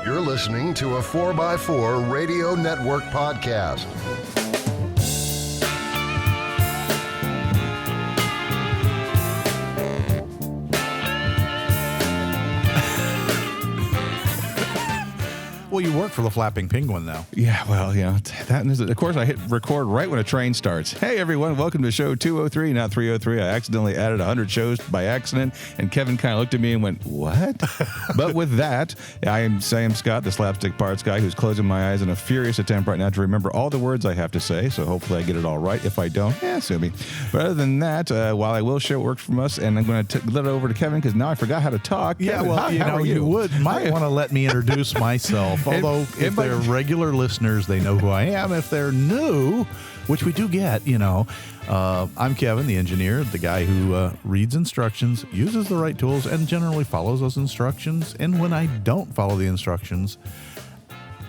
You're listening to a 4x4 Radio Network podcast. Well, you work for the Flapping Penguin now. Yeah, well, of course, I hit record right when a train starts. Hey, everyone, welcome to show 203, not 303. I accidentally added 100 shows by accident, and Kevin kind of looked at me and went, what? But with that, I am Sam Scott, the slapstick parts guy, who's closing my eyes in a furious attempt right now to remember all the words I have to say, so hopefully I get it all right. If I don't, sue me. But other than that, while I will show it works from us, and I'm going to let it over to Kevin, because now I forgot how to talk. Yeah, Kevin, well, hi, how are you? might want to let me introduce myself. Although, if they're regular listeners, they know who I am. If they're new, which we do get, I'm Kevin, the engineer, the guy who reads instructions, uses the right tools, and generally follows those instructions. And when I don't follow the instructions,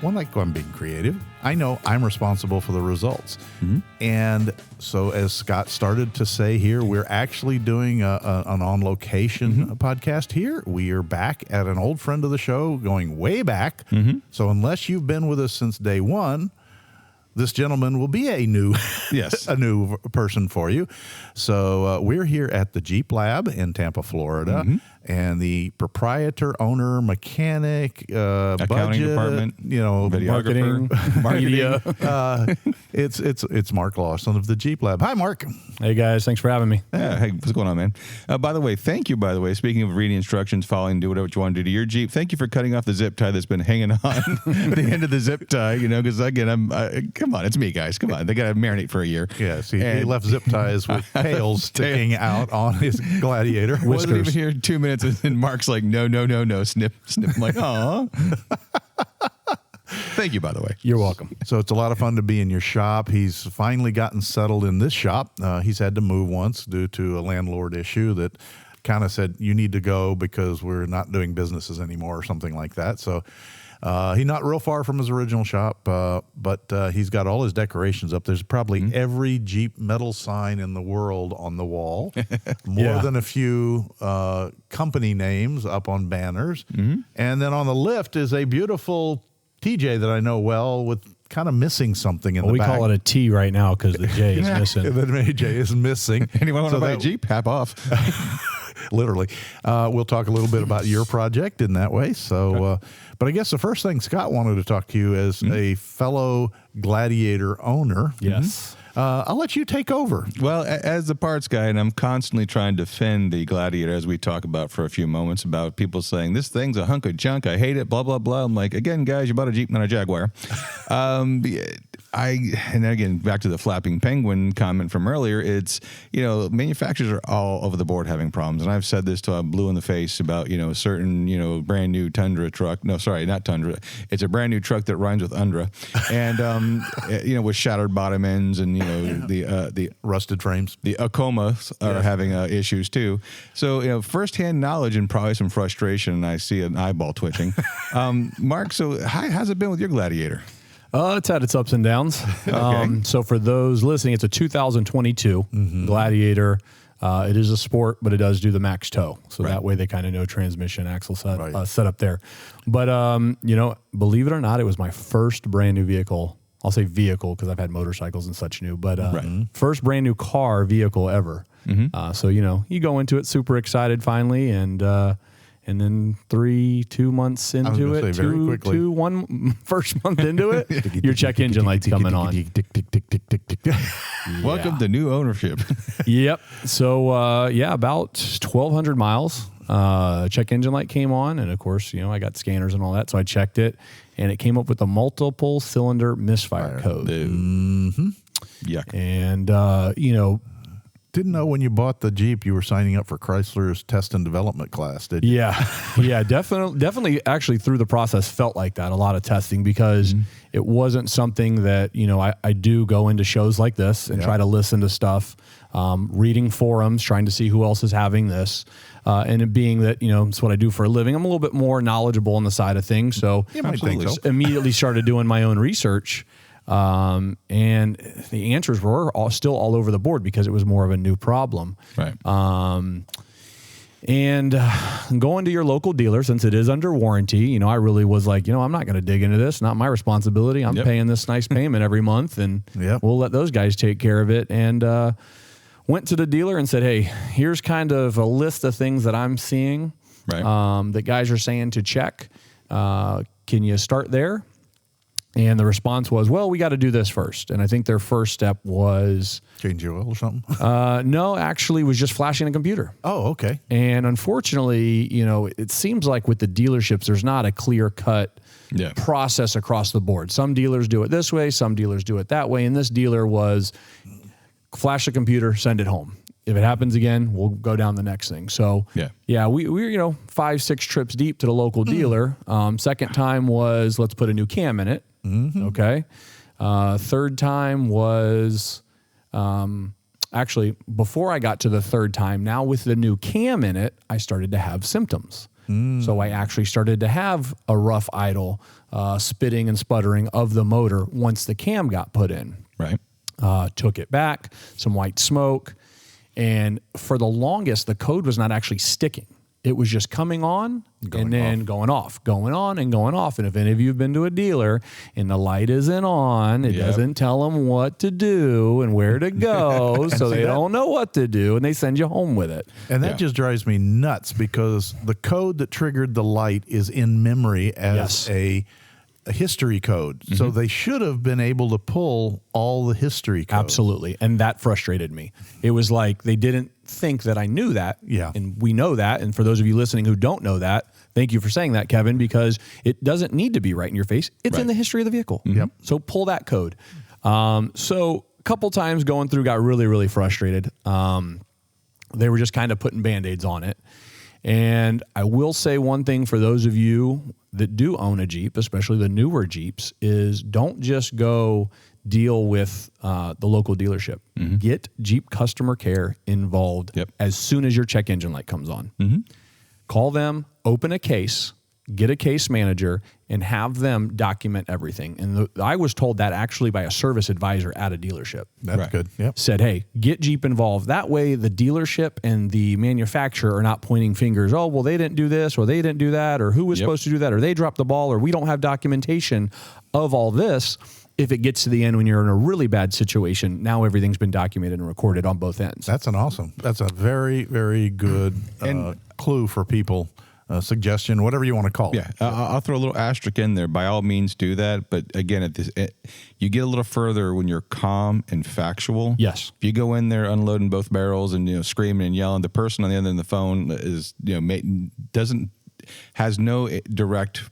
I'm being creative, I know I'm responsible for the results. Mm-hmm. And so, as Scott started to say here, we're actually doing an on-location podcast here. We are back at an old friend of the show, going way back. Mm-hmm. So unless you've been with us since day one, this gentleman will be a new person for you. So we're here at the Jeep Lab in Tampa, Florida, and the proprietor, owner, mechanic, accounting budget department, marketing, media. It's Mark Lawson of the Jeep Lab. Hi, Mark. Hey guys, thanks for having me. Yeah, hey, what's going on, man? By the way, thank you. By the way, speaking of reading instructions, following, do whatever you want to do to your Jeep. Thank you for cutting off the zip tie that's been hanging on the end of the zip tie. Because again, come on, it's me, guys. Come on, they got to marinate for a year. Yes, he left zip ties with tails sticking out on his Gladiator. Wasn't even here 2 minutes, and Mark's like, no, snip. I'm like, aw. Thank you, by the way. You're welcome. So it's a lot of fun to be in your shop. He's finally gotten settled in this shop. He's had to move once due to a landlord issue that kind of said, you need to go because we're not doing businesses anymore or something like that. So he's not real far from his original shop, but he's got all his decorations up. There's probably every Jeep metal sign in the world on the wall, more than a few company names up on banners. Mm-hmm. And then on the lift is a beautiful TJ that I know well with kind of missing something in the back. We call it a T right now because the J is missing. The J is missing. Anyone want to buy a Jeep? Hap off. Literally. We'll talk a little bit about your project in that way. So, but I guess the first thing Scott wanted to talk to you as a fellow Gladiator owner. Yes. I'll let you take over. Well, as the parts guy, and I'm constantly trying to defend the Gladiator, as we talk about for a few moments, about people saying, this thing's a hunk of junk, I hate it, blah, blah, blah. I'm like, again, guys, you bought a Jeep, not a Jaguar. And again, back to the Flapping Penguin comment from earlier, it's, manufacturers are all over the board having problems. And I've said this till I'm blue in the face about, certain, brand new Tundra truck. No, sorry, not Tundra. It's a brand new truck that rhymes with Undra. And, with shattered bottom ends and, the rusted frames. The Acomas are having issues too. So, firsthand knowledge and probably some frustration. And I see an eyeball twitching. Mark, so how's it been with your Gladiator? It's had its ups and downs. Okay. So for those listening, it's a 2022 Gladiator. It is a sport, but it does do the max tow. So that way they kind of know transmission axle set up there. But, believe it or not, it was my first brand new vehicle. I'll say vehicle because I've had motorcycles and such new, but first brand new vehicle ever. Mm-hmm. So, you go into it super excited finally, and then 2 months into it, first month into it, your check engine light's coming on. Welcome to new ownership. Yep. So, about 1,200 miles. Check engine light came on, and of course, I got scanners and all that, so I checked it, and it came up with a multiple cylinder misfire code. Mm-hmm. Yuck. And didn't know when you bought the Jeep you were signing up for Chrysler's test and development class, did you? Yeah, definitely. Actually, through the process, felt like that. A lot of testing because it wasn't something that I do go into shows like this and try to listen to stuff, reading forums, trying to see who else is having this. And it being that, it's what I do for a living, I'm a little bit more knowledgeable on the side of things. So immediately started doing my own research. And the answers were still all over the board because it was more of a new problem. Right. And going to your local dealer, since it is under warranty, I really was like, I'm not going to dig into this. Not my responsibility. I'm paying this nice payment every month, and we'll let those guys take care of it. And went to the dealer and said, hey, here's kind of a list of things that I'm seeing that guys are saying to check. Can you start there? And the response was, well, we got to do this first. And I think their first step was... Change your oil or something? No, actually was just flashing a computer. Oh, okay. And unfortunately, it seems like with the dealerships, there's not a clear-cut process across the board. Some dealers do it this way, some dealers do it that way. And this dealer was flash a computer, send it home. If it happens again, we'll go down the next thing. So, we were 5-6 trips deep to the local dealer. Second time was, let's put a new cam in it. Okay. Third time was, actually, before I got to the third time, now with the new cam in it, I started to have symptoms. So I actually started to have a rough idle, spitting and sputtering of the motor once the cam got put in. Right. Took it back, some white smoke. And for the longest, the code was not actually sticking. It was just coming on and then going off, going on and going off. And if any of you have been to a dealer and the light isn't on, it doesn't tell them what to do and where to go. So they don't know what to do, and they send you home with it. And that just drives me nuts because the code that triggered the light is in memory as a history code. So they should have been able to pull all the history code. Absolutely. And that frustrated me. It was like they didn't think that I knew that. Yeah. And we know that. And for those of you listening who don't know that, thank you for saying that, Kevin, because it doesn't need to be right in your face. It's in the history of the vehicle. Yep. So pull that code. So a couple times going through, got really, really frustrated. They were just kind of putting Band-Aids on it. And I will say one thing for those of you that do own a Jeep, especially the newer Jeeps, is don't just go deal with the local dealership. Get Jeep customer care involved as soon as your check engine light comes on. Call them, open a case, get a case manager, and have them document everything. And I was told that actually by a service advisor at a dealership. That's good. Yep. Said, hey, get Jeep involved. That way the dealership and the manufacturer are not pointing fingers. Oh, well, they didn't do this or they didn't do that or who was supposed to do that or they dropped the ball or we don't have documentation of all this. If it gets to the end when you're in a really bad situation, now everything's been documented and recorded on both ends. That's a very, very good clue for people. Suggestion, whatever you want to call it. I'll throw a little asterisk in there. By all means, do that. But again, you get a little further when you're calm and factual. Yes. If you go in there unloading both barrels and screaming and yelling, the person on the other end of the phone is has no direct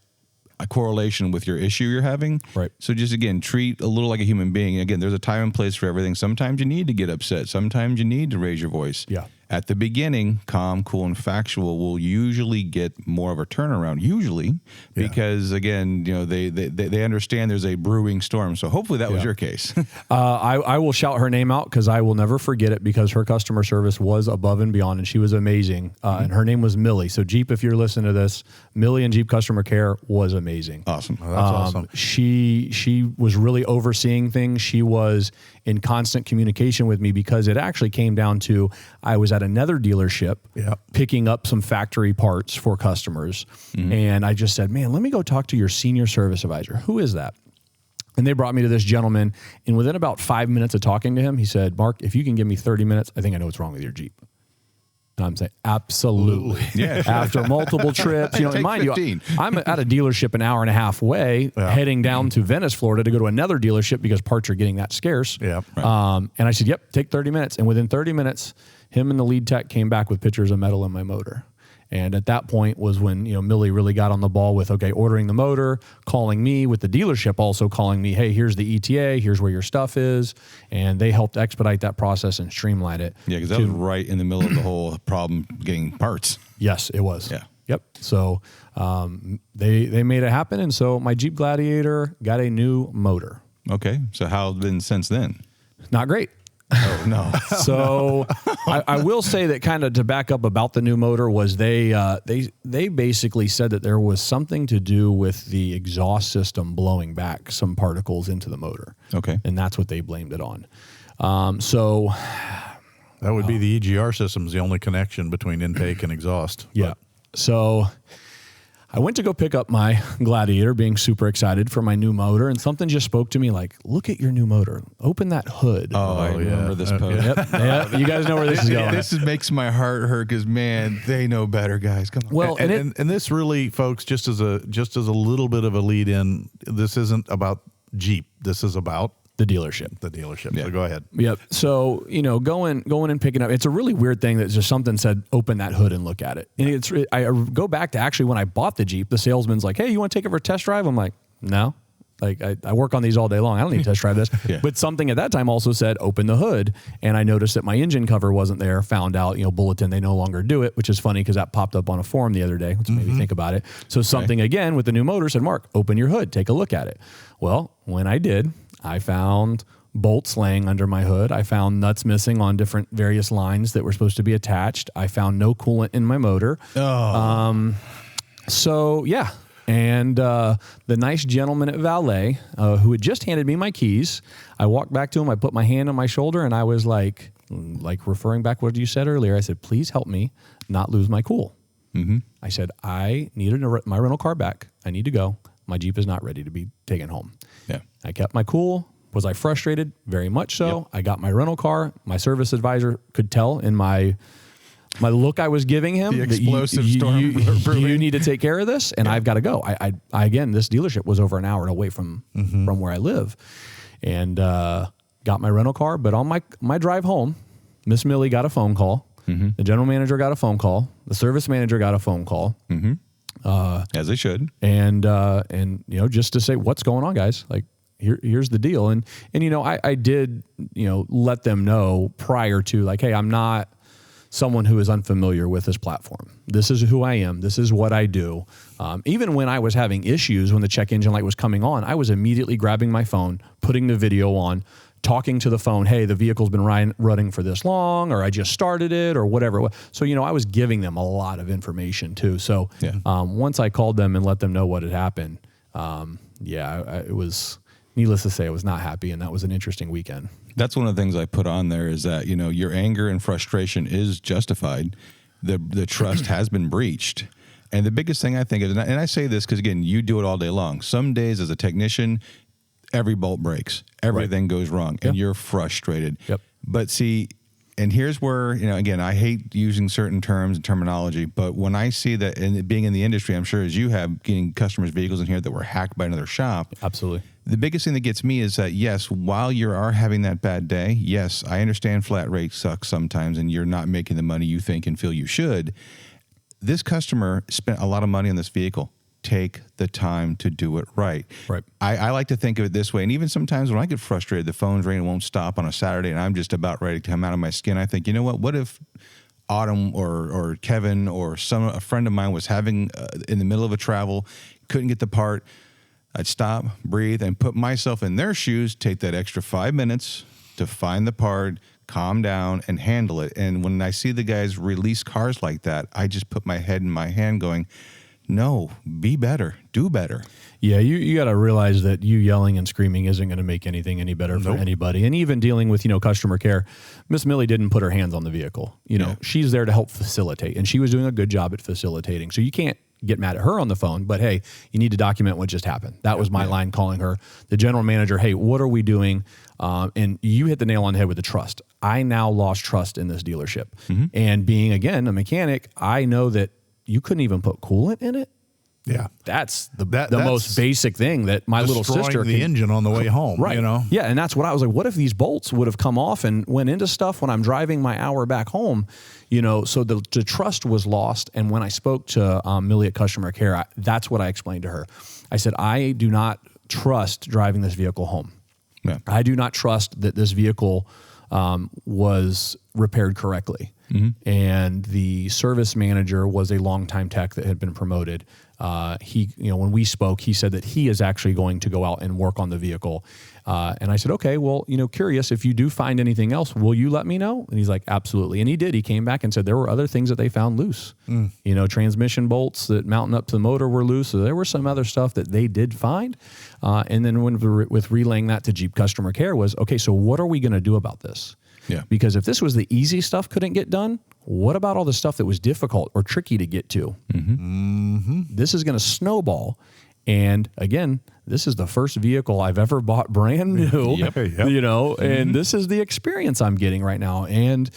correlation with your issue you're having. Right. So just again, treat a little like a human being. Again, there's a time and place for everything. Sometimes you need to get upset. Sometimes you need to raise your voice. Yeah. At the beginning, calm, cool, and factual will usually get more of a turnaround. Usually, because again, they understand there's a brewing storm. So hopefully that was your case. I will shout her name out because I will never forget it because her customer service was above and beyond, and she was amazing. And her name was Millie. So Jeep, if you're listening to this, Millie and Jeep customer care was amazing. Awesome. Oh, that's awesome. She was really overseeing things. She was in constant communication with me because it actually came down to I was at another dealership picking up some factory parts for customers. And I just said, man, let me go talk to your senior service advisor. Who is that? And they brought me to this gentleman. And within about 5 minutes of talking to him, he said, Mark, if you can give me 30 minutes, I think I know what's wrong with your Jeep. And I'm saying, absolutely. Yeah. After multiple trips, and mind 15. you, I'm at a dealership an hour and a half away, heading down to Venice, Florida to go to another dealership because parts are getting that scarce. Yeah. And I said, yep, take 30 minutes. And within 30 minutes, him and the lead tech came back with pictures of metal in my motor. And at that point was when, Millie really got on the ball with, okay, ordering the motor, calling me with the dealership, also calling me, hey, here's the ETA, here's where your stuff is. And they helped expedite that process and streamline it. Yeah, because that was right in the middle of the whole problem getting parts. Yes, it was. Yeah. Yep. So they made it happen. And so my Jeep Gladiator got a new motor. Okay. So how's it been since then? Not great. Oh, no. So I will say that kind of to back up about the new motor was they basically said that there was something to do with the exhaust system blowing back some particles into the motor. Okay. And that's what they blamed it on. So That would be the EGR system's the only connection between intake and exhaust. Yeah. So I went to go pick up my Gladiator, being super excited for my new motor, and something just spoke to me like, look at your new motor. Open that hood. Oh, I remember this post. Yep. You guys know where this is going. This makes my heart hurt because, man, they know better, guys. Come on. Well, And this really, folks, just as a little bit of a lead in, this isn't about Jeep. This is about the dealership. Yeah. So go ahead. Yep. So, going and picking up, it's a really weird thing that just something said, open that hood and look at it. And I go back to actually when I bought the Jeep, the salesman's like, hey, you want to take it for a test drive? I'm like, no. Like I work on these all day long. I don't need to test drive this. Yeah. But something at that time also said, open the hood. And I noticed that my engine cover wasn't there, found out, bulletin, they no longer do it, which is funny because that popped up on a forum the other day. Let's maybe think about it. So something again with the new motor said, Mark, open your hood, take a look at it. Well, when I did, I found bolts laying under my hood. I found nuts missing on different various lines that were supposed to be attached. I found no coolant in my motor. So yeah. And the nice gentleman at Valet, who had just handed me my keys, I walked back to him. I put my hand on my shoulder and I was like referring back what you said earlier. I said, please help me not lose my cool. Mm-hmm. I said, I needed my rental car back. I need to go. My Jeep is not ready to be taken home. Yeah. I kept my cool. Was I frustrated? Very much so. Yep. I got my rental car. My service advisor could tell in my look I was giving him, The explosive storm you need to take care of this, and I've got to go. I again, this dealership was over an hour away from where I live, and got my rental car. But on my drive home, Miss Millie got a phone call. Mm-hmm. The general manager got a phone call. The service manager got a phone call. Mm-hmm. As they should. And just to say, what's going on, guys? Like, here's the deal. And I did, let them know prior to, like, hey, I'm not someone who is unfamiliar with this platform. This is who I am. This is what I do. Even when I was having issues, when the check engine light was coming on, I was immediately grabbing my phone, putting the video on, talking to the phone, hey, the vehicle's been running for this long, or I just started it, or whatever. So, I was giving them a lot of information too. So once I called them and let them know what had happened, it was, needless to say, I was not happy. And that was an interesting weekend. That's one of the things I put on there is that, your anger and frustration is justified. The trust has been breached. And the biggest thing I think is, and I say this because, again, you do it all day long. Some days as a technician, every bolt breaks. Everything goes wrong, and you're frustrated. Yep. But see, and here's where, again, I hate using certain terms and terminology, but when I see that, and being in the industry, I'm sure as you have, getting customers' vehicles in here that were hacked by another shop. Absolutely. The biggest thing that gets me is that, yes, while you are having that bad day, yes, I understand flat rate sucks sometimes and you're not making the money you think and feel you should. This customer spent a lot of money on this vehicle. Take the time to do it right. Right. I like to think of it this way. And even sometimes when I get frustrated, the phone's ringing and won't stop on a Saturday and I'm just about ready to come out of my skin. I think, what if Autumn or Kevin or a friend of mine was having in the middle of a travel, couldn't get the part. I'd stop, breathe, and put myself in their shoes, take that extra 5 minutes to find the part, calm down, and handle it. And when I see the guys release cars like that, I just put my head in my hand going, no, be better, do better. Yeah, you got to realize that you yelling and screaming isn't going to make anything any better for anybody. And even dealing with, customer care, Miss Millie didn't put her hands on the vehicle. She's there to help facilitate, and she was doing a good job at facilitating. So you can't get mad at her on the phone, but hey, you need to document what just happened. That was my line calling her. The general manager, hey, what are we doing? And you hit the nail on the head with the trust. I now lost trust in this dealership. Mm-hmm. And being, again, a mechanic, I know that you couldn't even put coolant in it. Yeah. That's the most basic thing that my little sister the engine on the way home, right. Yeah, and that's what I was like, what if these bolts would have come off and went into stuff when I'm driving my hour back home? So the trust was lost. And when I spoke to Millie at Customer Care, that's what I explained to her. I said, I do not trust driving this vehicle home. Yeah. I do not trust that this vehicle was repaired correctly. Mm-hmm. And the service manager was a longtime tech that had been promoted. When we spoke, he said that he is actually going to go out and work on the vehicle. And I said, okay, well, curious, if you do find anything else, will you let me know? And he's like, absolutely. And he did. He came back and said there were other things that they found loose. Transmission bolts that mounting up to the motor were loose. So there were some other stuff that they did find. And then with relaying that to Jeep Customer Care was, okay, so what are we going to do about this? Yeah. Because if this was the easy stuff couldn't get done, what about all the stuff that was difficult or tricky to get to? This is going to snowball. And again, this is the first vehicle I've ever bought brand new, you know, and this is the experience I'm getting right now. And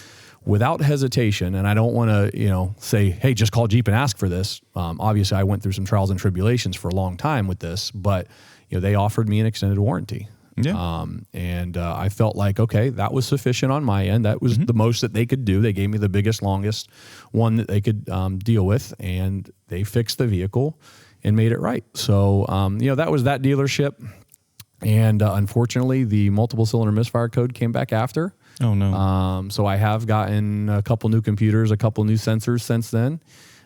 without hesitation, and I don't want to, you know, say, hey, just call Jeep and ask for this. Obviously, I went through some trials and tribulations for a long time with this, but, you know, they offered me an extended warranty. Yeah. I felt like, okay, that was sufficient on my end. That was the most that they could do. They gave me the biggest, longest one that they could deal with, and they fixed the vehicle and made it right. So, you know, that was that dealership. And unfortunately, the multiple cylinder misfire code came back after. Oh, no. So I have gotten a couple new computers, a couple new sensors since then.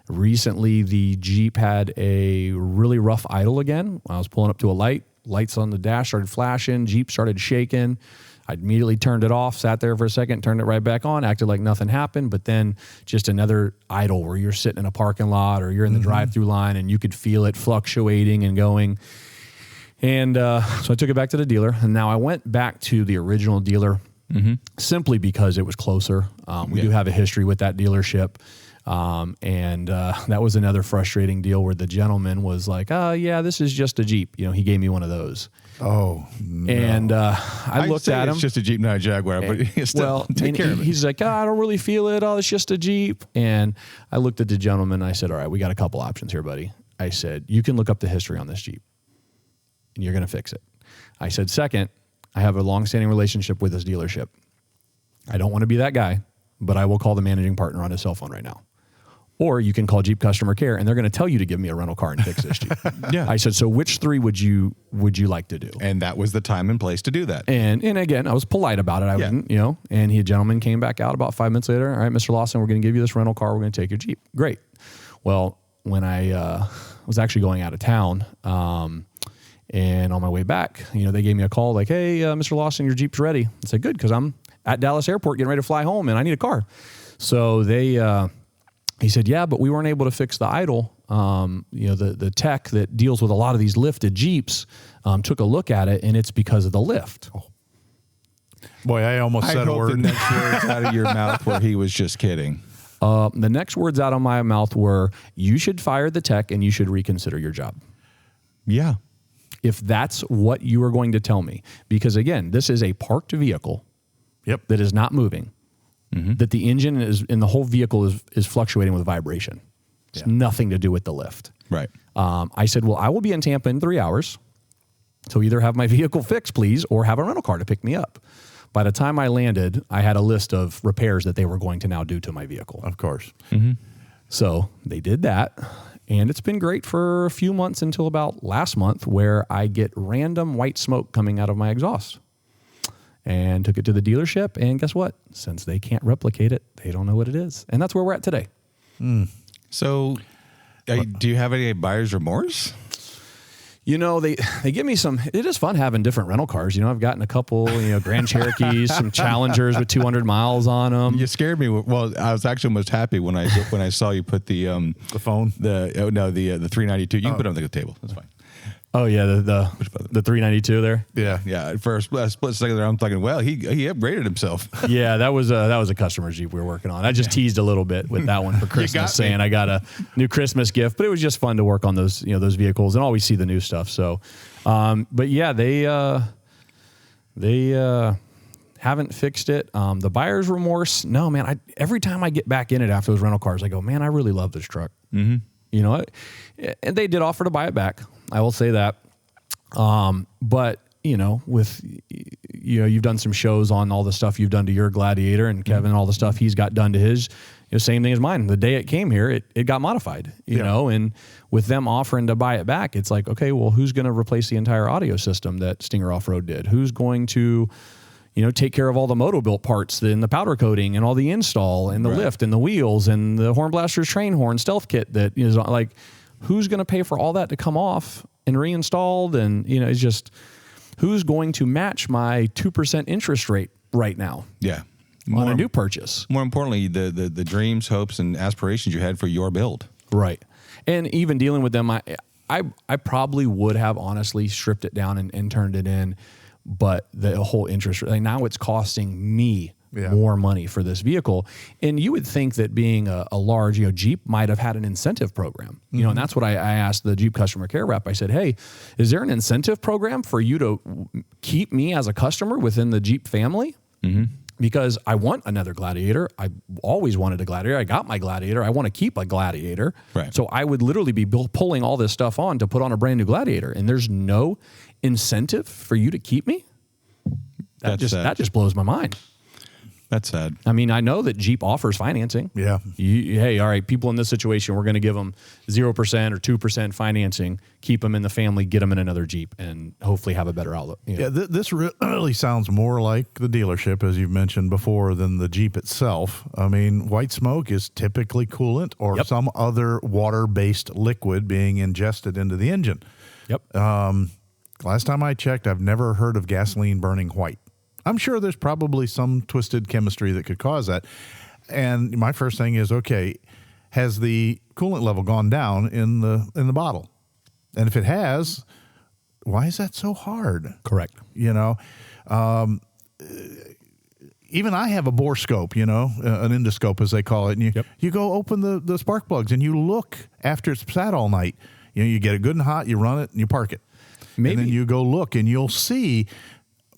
Recently, the Jeep had a really rough idle again. I was pulling up to a light. Lights on the dash started flashing. Jeep started shaking. I immediately turned it off, sat there for a second, turned it right back on, acted like nothing happened. But then just another idle where you're sitting in a parking lot or you're in the drive-through line and you could feel it fluctuating and going. And so I took it back to the dealer. And now I went back to the original dealer simply because it was closer. We do have a history with that dealership. That was another frustrating deal where the gentleman was like, yeah, this is just a Jeep. You know, he gave me one of those. Oh, no. And I looked at him. It's just a Jeep, not a Jaguar, but still, take care of it. He's like, I don't really feel it. Oh, it's just a Jeep. And I looked at the gentleman and I said, all right, we got a couple options here, buddy. I said, you can look up the history on this Jeep and you're going to fix it. I said, second, I have a long-standing relationship with this dealership. I don't want to be that guy, but I will call the managing partner on his cell phone right now. Or you can call Jeep customer care and they're going to tell you to give me a rental car and fix this Jeep. Yeah. I said, so which three would you like to do? And that was the time and place to do that. And again, I was polite about it. I wasn't, you know, and a gentleman came back out about 5 minutes later. All right, Mr. Lawson, we're going to give you this rental car. We're going to take your Jeep. Great. Well, when I was actually going out of town, and on my way back, you know, they gave me a call like, hey, Mr. Lawson, your Jeep's ready. I said, good, because I'm at Dallas Airport getting ready to fly home and I need a car. So he said, yeah, but we weren't able to fix the idle. You know, the tech that deals with a lot of these lifted Jeeps took a look at it, and it's because of the lift. Oh. Boy, I almost said a word. The next words out of your mouth where he was just kidding. The next words out of my mouth were, you should fire the tech and you should reconsider your job. Yeah. If that's what you are going to tell me. Because again, this is a parked vehicle that is not moving. That the engine is in the whole vehicle is fluctuating with vibration. It's nothing to do with the lift. Right. I said, well, I will be in Tampa in 3 hours. So either have my vehicle fixed, please, or have a rental car to pick me up. By the time I landed, I had a list of repairs that they were going to now do to my vehicle. Of course. So they did that. And it's been great for a few months until about last month where I get random white smoke coming out of my exhaust. And took it to the dealership, and guess what? Since they can't replicate it, they don't know what it is. And that's where we're at today. So do you have any buyer's remorse? You know, they give me some, it is fun having different rental cars. You know, I've gotten a couple, you know, Grand Cherokees, some Challengers with 200 miles on them. You scared me. Well, I was actually almost happy when I saw you put the phone, the 392. You can put it on the table. That's fine. Oh yeah, the 392 there. Yeah. For a split second there, I'm thinking, well, he upgraded himself. Yeah, that was a customer Jeep we were working on. I just teased a little bit with that one for Christmas, saying I got a new Christmas gift, but it was just fun to work on those vehicles and always see the new stuff. So, but yeah, they haven't fixed it. The buyer's remorse, no man. Every time I get back in it after those rental cars, I go, man, I really love this truck. You know, and they did offer to buy it back. I will say that. But, you know, with, you know, you've done some shows on all the stuff you've done to your Gladiator, and Kevin, all the stuff he's got done to his, you know, same thing as mine. The day it came here, it got modified, you know, and with them offering to buy it back, it's like, okay, well, who's going to replace the entire audio system that Stinger Off-Road did? Who's going to, you know, take care of all the Moto-Built parts and the powder coating and all the install and the lift and the wheels and the Horn Blaster's train horn stealth kit that is like, who's going to pay for all that to come off and reinstalled? And, you know, it's just, who's going to match my 2% interest rate right now? Yeah. On a new purchase. More importantly, the dreams, hopes, and aspirations you had for your build. Right. And even dealing with them, I probably would have honestly stripped it down and turned it in, but the whole interest rate, like now it's costing me more money for this vehicle. And you would think that being a large, Jeep might have had an incentive program, and that's what I asked the Jeep customer care rep. I said, hey, is there an incentive program for you to keep me as a customer within the Jeep family? Because I want another Gladiator. I always wanted a Gladiator. I got my Gladiator. I want to keep a Gladiator. Right. So I would literally be pulling all this stuff on to put on a brand new Gladiator. And there's no incentive for you to keep me? That just blows my mind. That's sad. I mean, I know that Jeep offers financing. Yeah. Hey, all right, people in this situation, we're going to give them 0% or 2% financing, keep them in the family, get them in another Jeep, and hopefully have a better outlook. Yeah, this really sounds more like the dealership, as you've mentioned before, than the Jeep itself. I mean, white smoke is typically coolant or some other water-based liquid being ingested into the engine. Yep. Last time I checked, I've never heard of gasoline burning white. I'm sure there's probably some twisted chemistry that could cause that. And my first thing is, okay, has the coolant level gone down in the bottle? And if it has, why is that so hard? Correct. Even I have a bore scope, an endoscope as they call it. And you go open the spark plugs and you look after it's sat all night. You get it good and hot, you run it and you park it. Maybe. And then you go look and you'll see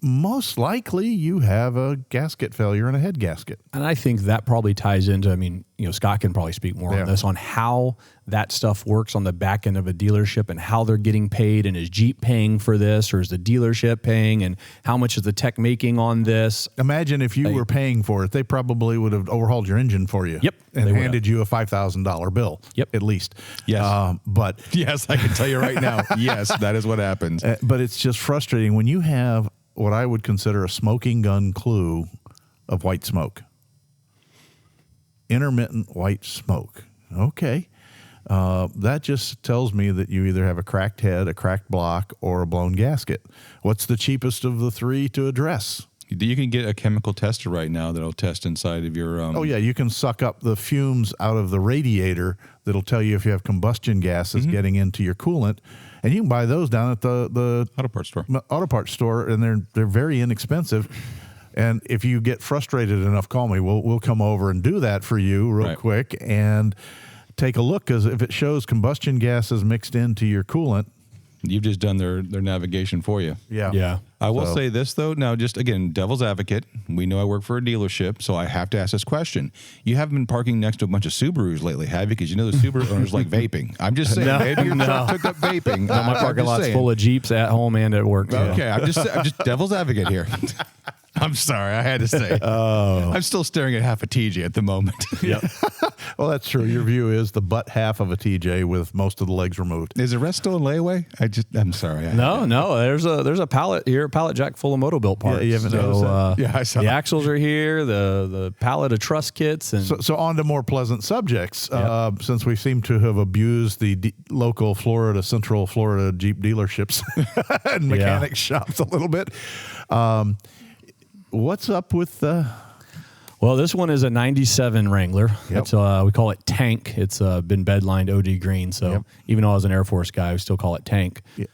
most likely you have a gasket failure in a head gasket. And I think that probably ties into, Scott can probably speak more on this, on how that stuff works on the back end of a dealership and how they're getting paid. And is Jeep paying for this or is the dealership paying? And how much is the tech making on this? Imagine if you were paying for it, they probably would have overhauled your engine for you. Yep. And handed you a $5,000 bill. Yep. At least. Yes. But yes, I can tell you right now. Yes, that is what happens. But it's just frustrating when you have what I would consider a smoking gun clue of white smoke. Intermittent white smoke. Okay. That just tells me that you either have a cracked head, a cracked block, or a blown gasket. What's the cheapest of the three to address? You can get a chemical tester right now that'll test inside of your... Oh, yeah. You can suck up the fumes out of the radiator that'll tell you if you have combustion gases getting into your coolant. And you can buy those down at the auto parts store. And they're very inexpensive. And if you get frustrated enough, call me. We'll come over and do that for you real quick and take a look. Because if it shows combustion gases mixed into your coolant, you've just done their navigation for you. Yeah. I will say this, though. Now, just again, devil's advocate. We know I work for a dealership, so I have to ask this question. You haven't been parking next to a bunch of Subarus lately, have you? Because you know the Subaru owners like vaping. I'm just saying. Maybe your truck took up vaping. My parking lot's full of Jeeps at home and at work. Okay, I'm just devil's advocate here. I'm sorry, I had to say. I'm still staring at half a TJ at the moment. Yep. Well, that's true. Your view is the butt half of a TJ with most of the legs removed. Is the rest still in layaway? I'm sorry. No. There's a pallet here, a pallet jack full of Moto-Built parts. Yeah, you haven't noticed that? Yeah, I saw the axles are here, the pallet of truss kits. And so on to more pleasant subjects. Since we seem to have abused the local Central Florida Jeep dealerships and mechanic shops a little bit. What's up with Well, this one is a 97 Wrangler. It's we call it Tank. It's been bedlined OD green. So even though I was an Air Force guy, I still call it Tank. Yeah.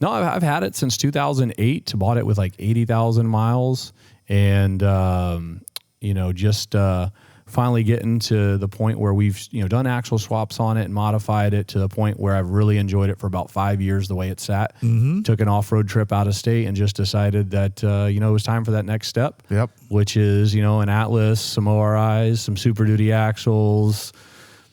No, I've had it since 2008. Bought it with like 80,000 miles. And, just finally getting to the point where we've, done axle swaps on it and modified it to the point where I've really enjoyed it for about 5 years the way it sat. Took an off-road trip out of state and just decided that, it was time for that next step. Yep. Which is, an Atlas, some ORIs, some Super Duty axles,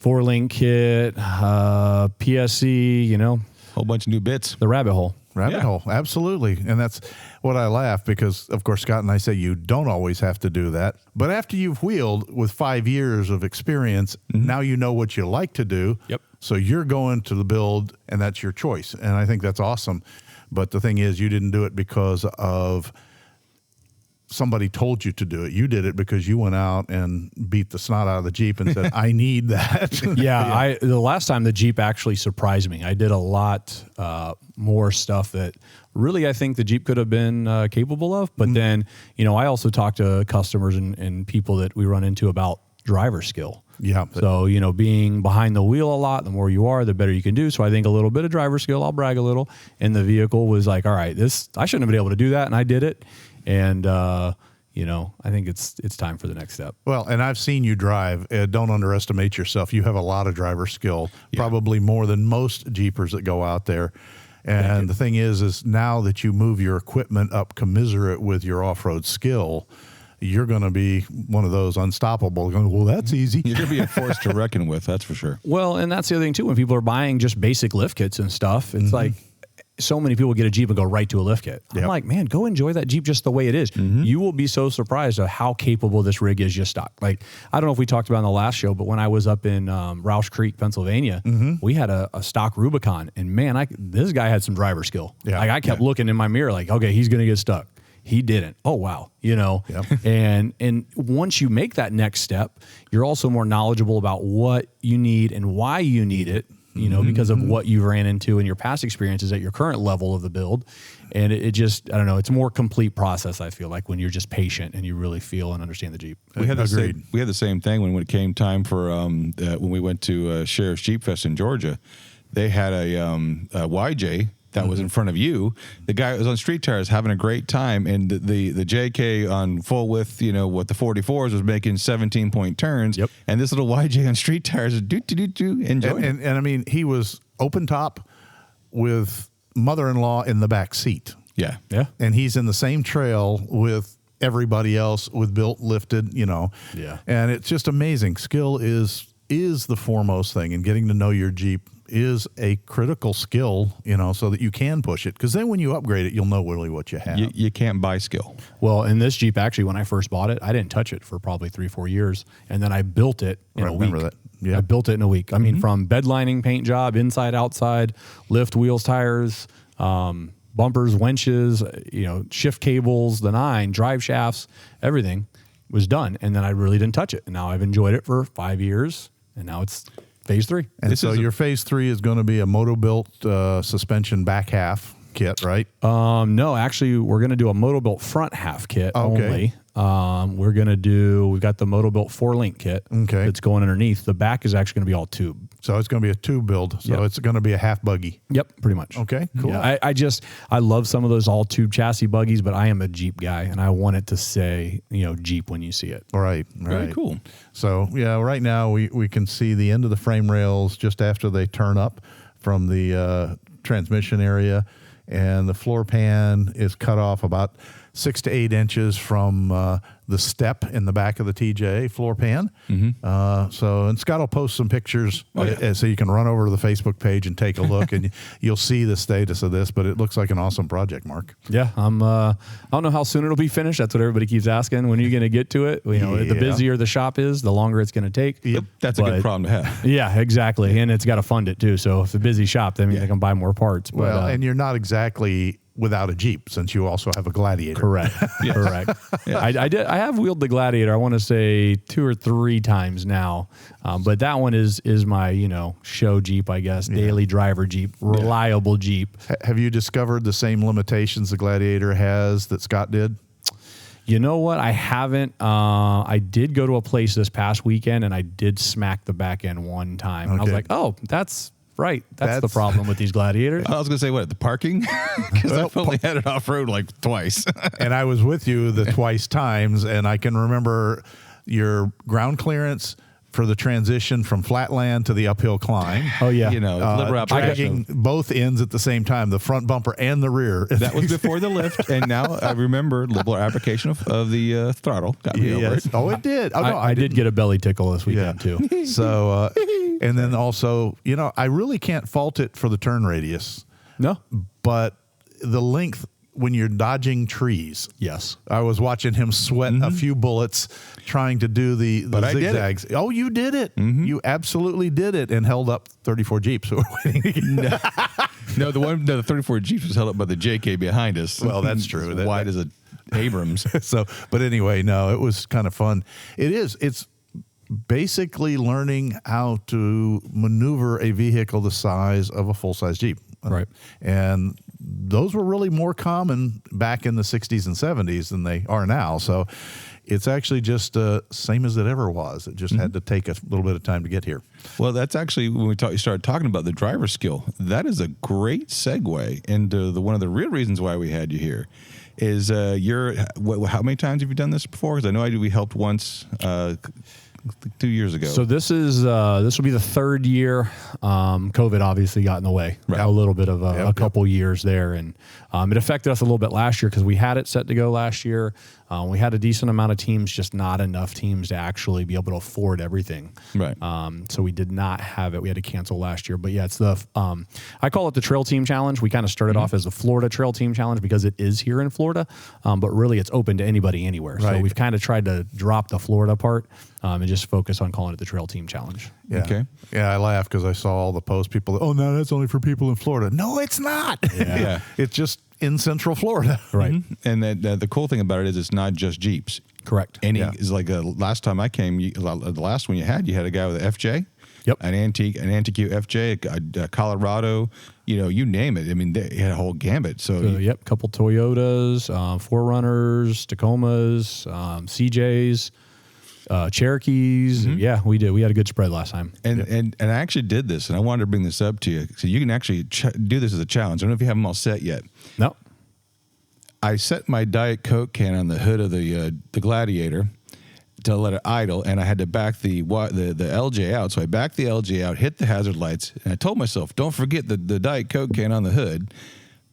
4-link kit, PSC, whole bunch of new bits. the rabbit hole. Rabbit hole, absolutely. And that's what I laugh because, of course, Scott and I say you don't always have to do that. But after you've wheeled with 5 years of experience, now you know what you like to do. Yep. So you're going to the build, and that's your choice. And I think that's awesome. But the thing is, you didn't do it because of somebody told you to do it. You did it because you went out and beat the snot out of the Jeep and said, I need that. The last time the Jeep actually surprised me. I did a lot more stuff that really I think the Jeep could have been capable of. But then, I also talk to customers and people that we run into about driver skill. Yeah. So, being behind the wheel a lot, the more you are, the better you can do. So I think a little bit of driver skill, I'll brag a little. And the vehicle was like, all right, I shouldn't have been able to do that. And I did it. And, I think it's time for the next step. Well, and I've seen you drive. Don't underestimate yourself. You have a lot of driver skill, probably more than most Jeepers that go out there. And the thing is now that you move your equipment up commensurate with your off-road skill, you're going to be one of those unstoppable. Going, well, that's easy. You're going to be a force to reckon with, that's for sure. Well, and that's the other thing too. When people are buying just basic lift kits and stuff, it's like so many people get a Jeep and go right to a lift kit. I'm like, man, go enjoy that Jeep just the way it is. You will be so surprised at how capable this rig is just stock. Like, I don't know if we talked about in the last show, but when I was up in Roush Creek, Pennsylvania, we had a stock Rubicon, and man, this guy had some driver skill. Yeah. Like, I kept looking in my mirror like, okay, he's going to get stuck. He didn't. Oh, wow. And once you make that next step, you're also more knowledgeable about what you need and why you need it, because of what you ran into in your past experiences at your current level of the build. And it just, I don't know, it's a more complete process, I feel like, when you're just patient and you really feel and understand the Jeep. We had the same thing when it came time for when we went to Sheriff's Jeep Fest in Georgia. They had a YJ that was in front of you. The guy was on street tires having a great time, and the JK on full width, what the 44s was making 17-point turns. Yep. And this little YJ on street tires is enjoying it. And I mean, he was open top with mother-in-law in the back seat. Yeah. Yeah. And he's in the same trail with everybody else with built lifted, Yeah. And it's just amazing. Skill is the foremost thing, and getting to know your Jeep is a critical skill, so that you can push it. Because then when you upgrade it, you'll know really what you have. You can't buy skill. Well, in this Jeep, actually, when I first bought it, I didn't touch it for probably 3-4 years. And then I built it in a week. Remember that. Yeah. I built it in a week. I mean, from bed lining, paint job, inside, outside, lift, wheels, tires, bumpers, winches, shift cables, the 9, drive shafts, everything was done. And then I really didn't touch it. And now I've enjoyed it for 5 years. And now it's phase 3. And so your phase 3 is going to be a Moto-Built suspension back half kit, right? No, actually, we're going to do a Moto-Built front half kit only. We've got the Moto-Built 4-link kit that's going underneath. The back is actually going to be all tube. So it's going to be a tube build. So it's going to be a half buggy. Yep, pretty much. Okay, cool. Yeah, I love some of those all tube chassis buggies, but I am a Jeep guy, and I want it to say, Jeep when you see it. Right. Very cool. So, right now we can see the end of the frame rails just after they turn up from the transmission area, and the floor pan is cut off about 6 to 8 inches from the step in the back of the TJ floor pan. And Scott will post some pictures so you can run over to the Facebook page and take a look, and you'll see the status of this. But it looks like an awesome project, Mark. Yeah, I don't know how soon it'll be finished. That's what everybody keeps asking. When are you going to get to it? The busier the shop is, the longer it's going to take. Yep, that's a good problem to have. Yeah, exactly. And it's got to fund it too. So if it's a busy shop, then they can buy more parts. But, and you're not exactly without a Jeep, since you also have a Gladiator. Correct. Correct. I have wheeled the Gladiator, I want to say 2 or 3 times now. But that one is my, show Jeep, I guess, daily driver Jeep, reliable Jeep. Have you discovered the same limitations the Gladiator has that Scott did? You know what? I haven't. I did go to a place this past weekend, and I did smack the back end one time. Okay. I was like, oh, that's right. That's the problem with these Gladiators. I was going to say, what, the parking? Because I've only had it off-road like twice. And I was with you the twice times, and I can remember your ground clearance for the transition from flatland to the uphill climb. Oh, yeah. Dragging both ends at the same time, the front bumper and the rear. That was before the lift, and now I remember liberal application of the throttle. Got me over it. Oh, it did. Oh, no, I did get a belly tickle this weekend, too. So, and then also, I really can't fault it for the turn radius. No. But the length when you're dodging trees. Yes. I was watching him sweat a few bullets trying to do the zigzags. Oh, you did it. You absolutely did it, and held up 34 Jeeps who were waiting. No, the 34 Jeeps was held up by the JK behind us. Well, that's true. As wide as a Abrams. But anyway, no, it was kind of fun. It's basically learning how to maneuver a vehicle the size of a full-size Jeep. Right. And those were really more common back in the 60s and 70s than they are now. So it's actually just same as it ever was. It just had to take a little bit of time to get here. Well, that's actually when you started talking about the driver skill. That is a great segue into one of the real reasons why we had you here. Is how many times have you done this before? Because I know we helped once 2 years ago. So this will be the third year. COVID obviously got in the way. Right. A little bit of a couple years there, and it affected us a little bit last year because we had it set to go last year. We had a decent amount of teams, just not enough teams to actually be able to afford everything. Right. So we did not have it. We had to cancel last year. But yeah, it's I call it the Trail Team Challenge. We kind of started off as the Florida Trail Team Challenge because it is here in Florida, but really it's open to anybody anywhere. Right. So we've kind of tried to drop the Florida part and just focus on calling it the Trail Team Challenge. Yeah. Okay. Yeah, I laugh because I saw all the posts. People, oh no, that's only for people in Florida. No, it's not. Yeah. It's just in Central Florida. Right. And the cool thing about it is it's not just Jeeps. Correct. Is like last time I came, the last one you had a guy with an FJ. Yep. An antique FJ, a Colorado, you name it. I mean, they had a whole gambit. So Couple Toyotas, 4Runners, Tacomas, CJs, Cherokees. Yeah, we did. We had a good spread last time. And I actually did this, and I wanted to bring this up to you. So you can actually do this as a challenge. I don't know if you have them all set yet. No. I set my Diet Coke can on the hood of the Gladiator to let it idle, and I had to back the LJ out. So I backed the LJ out, hit the hazard lights, and I told myself, don't forget the Diet Coke can on the hood.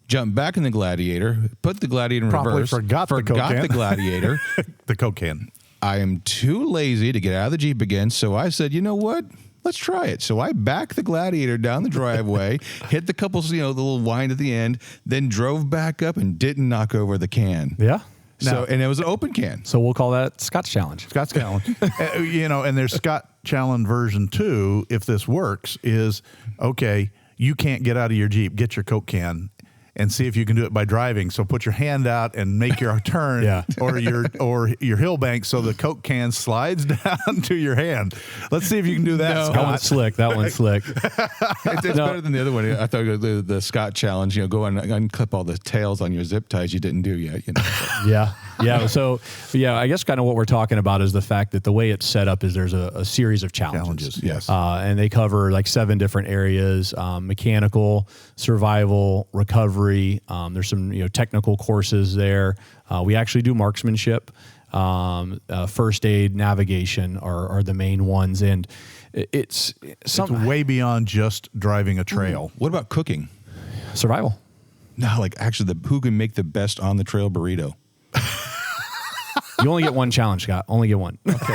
Jumped back in the Gladiator, put the Gladiator in Probably reverse, forgot the Coke can. the Gladiator. The Coke can. I am too lazy to get out of the Jeep again, so I said, you know what? Let's try it. So I backed the Gladiator down the driveway, hit the couple, the little wind at the end, then drove back up and didn't knock over the can. Yeah. And it was an open can. So we'll call that Scott's Challenge. Scott's Challenge. And there's Scott Challenge version 2, if this works, is, okay, you can't get out of your Jeep, get your Coke can and see if you can do it by driving. So put your hand out and make your turn or your hill bank so the Coke can slides down to your hand. Let's see if you can do that, Scott. That one's slick. That one's slick. It's better than the other one. I thought the Scott Challenge, go and unclip all the tails on your zip ties you didn't do yet. Yeah. So, I guess kind of what we're talking about is the fact that the way it's set up is there's a series of challenges. Yes. And they cover like 7 different areas, mechanical, survival, recovery. There's some technical courses there. We actually do marksmanship, first aid, navigation are the main ones. And it's way beyond just driving a trail. What about cooking? Survival. No, like actually who can make the best on the trail burrito? You only get one challenge, Scott. Only get one. Okay.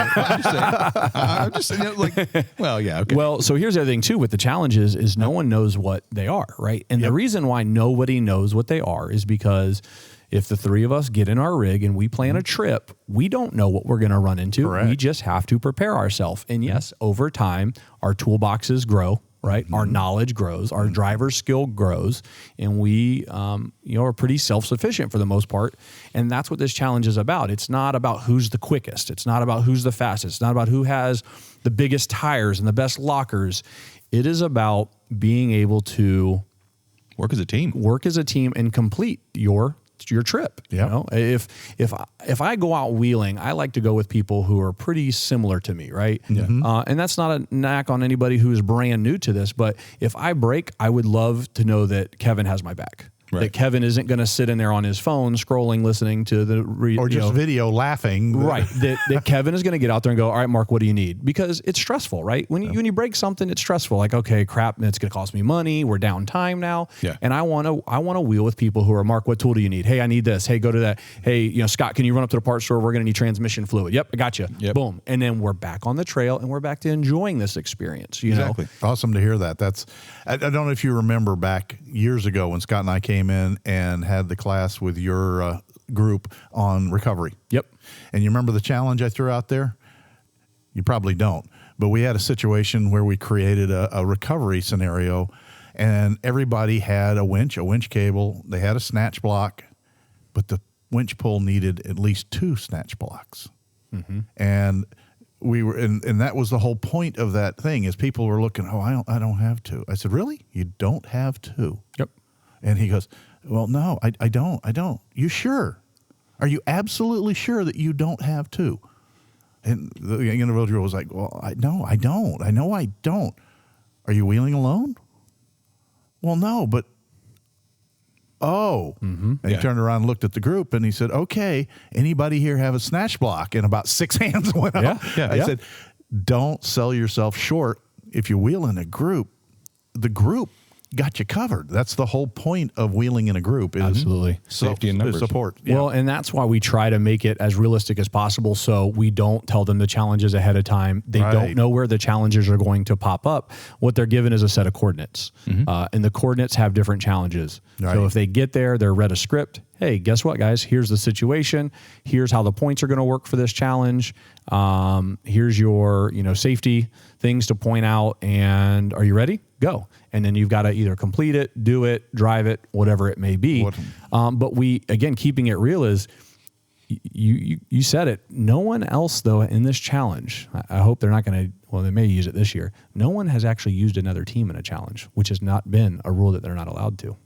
I'm just saying, well, yeah. Okay. Well, so here's the other thing too with the challenges is no one knows what they are, right? And the reason why nobody knows what they are is because if the 3 of us get in our rig and we plan a trip, we don't know what we're going to run into. Correct. We just have to prepare ourselves. And yes, over time, our toolboxes grow. Right, our knowledge grows, our driver's skill grows, and we, are pretty self-sufficient for the most part. And that's what this challenge is about. It's not about who's the quickest. It's not about who's the fastest. It's not about who has the biggest tires and the best lockers. It is about being able to work as a team and complete your trip. Yeah. If I go out wheeling, I like to go with people who are pretty similar to me, right? Yeah. And that's not a knock on anybody who is brand new to this, but if I break, I would love to know that Kevin has my back. Right. That Kevin isn't going to sit in there on his phone scrolling, listening to the video laughing. Right. that Kevin is going to get out there and go, all right, Mark, what do you need? Because it's stressful, right? When you break something, it's stressful. Like, okay, crap, it's going to cost me money. We're down time now. Yeah. And I want to wheel with people who are, Mark, what tool do you need? Hey, I need this. Hey, go to that. Hey, Scott, can you run up to the parts store? We're going to need transmission fluid. Yep, I got you. Yep. Boom. And then we're back on the trail and we're back to enjoying this experience. Exactly. Awesome to hear that. I don't know if you remember back years ago when Scott and I came in and had the class with your group on recovery. Yep. And you remember the challenge I threw out there? You probably don't. But we had a situation where we created a recovery scenario, and everybody had a winch cable. They had a snatch block, but the winch pull needed at least 2 snatch blocks. Mm-hmm. And we were, and that was the whole point of that thing is people were looking, I don't have 2. I said, really? You don't have 2? Yep. And he goes, well, no, I don't. You sure? Are you absolutely sure that you don't have two? And the individual was like, well, I know I don't. Are you wheeling alone? Well, no, but, And he turned around and looked at the group and he said, okay, anybody here have a snatch block? And about 6 hands went up. I said, don't sell yourself short. If you wheel in a group, the group got you covered. That's the whole point of wheeling in a group. Is Absolutely. Safety and numbers. Support. Well, and that's why we try to make it as realistic as possible so we don't tell them the challenges ahead of time. They don't know where the challenges are going to pop up. What they're given is a set of coordinates. And the coordinates have different challenges. So if they get there, they're read a script. Hey, guess what, guys? Here's the situation. Here's how the points are going to work for this challenge. Here's your, safety things to point out. And are you ready? Go. And then you've got to either complete it, do it, drive it, whatever it may be. But we, again, keeping it real is you said it. No one else, though, in this challenge, I hope they're not going to, well, they may use it this year. No one has actually used another team in a challenge, which has not been a rule that they're not allowed to.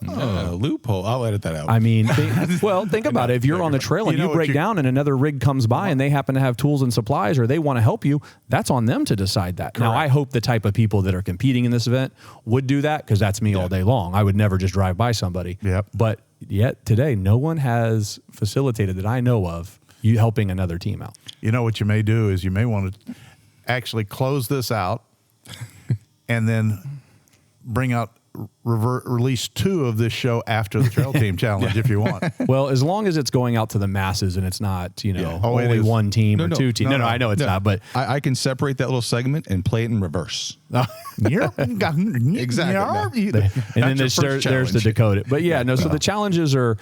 Loophole. I'll edit that out. I mean, think about it. If you're on the trail and you break down and another rig comes by and they happen to have tools and supplies or they want to help you, that's on them to decide that. Correct. Now, I hope the type of people that are competing in this event would do that because that's me all day long. I would never just drive by somebody. But yet today, no one has facilitated that I know of you helping another team out. You know what you may do is you may want to actually close this out and then bring out release 2 of this show after the Trail Team Challenge if you want. Well, as long as it's going out to the masses and it's not, only one team or two teams. No, I know it's not, but I can separate that little segment and play it in reverse. Exactly. And then there's the decode it. But so the challenges are,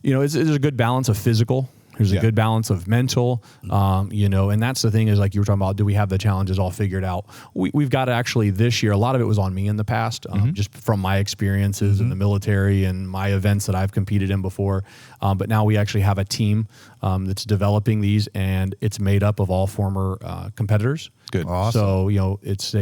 it's a good balance of physical. There's a good balance of mental, and that's the thing is like you were talking about, do we have the challenges all figured out? We've got to actually this year, a lot of it was on me in the past, just from my experiences in the military and my events that I've competed in before. But now we actually have a team that's developing these and it's made up of all former competitors. Good. Awesome. So,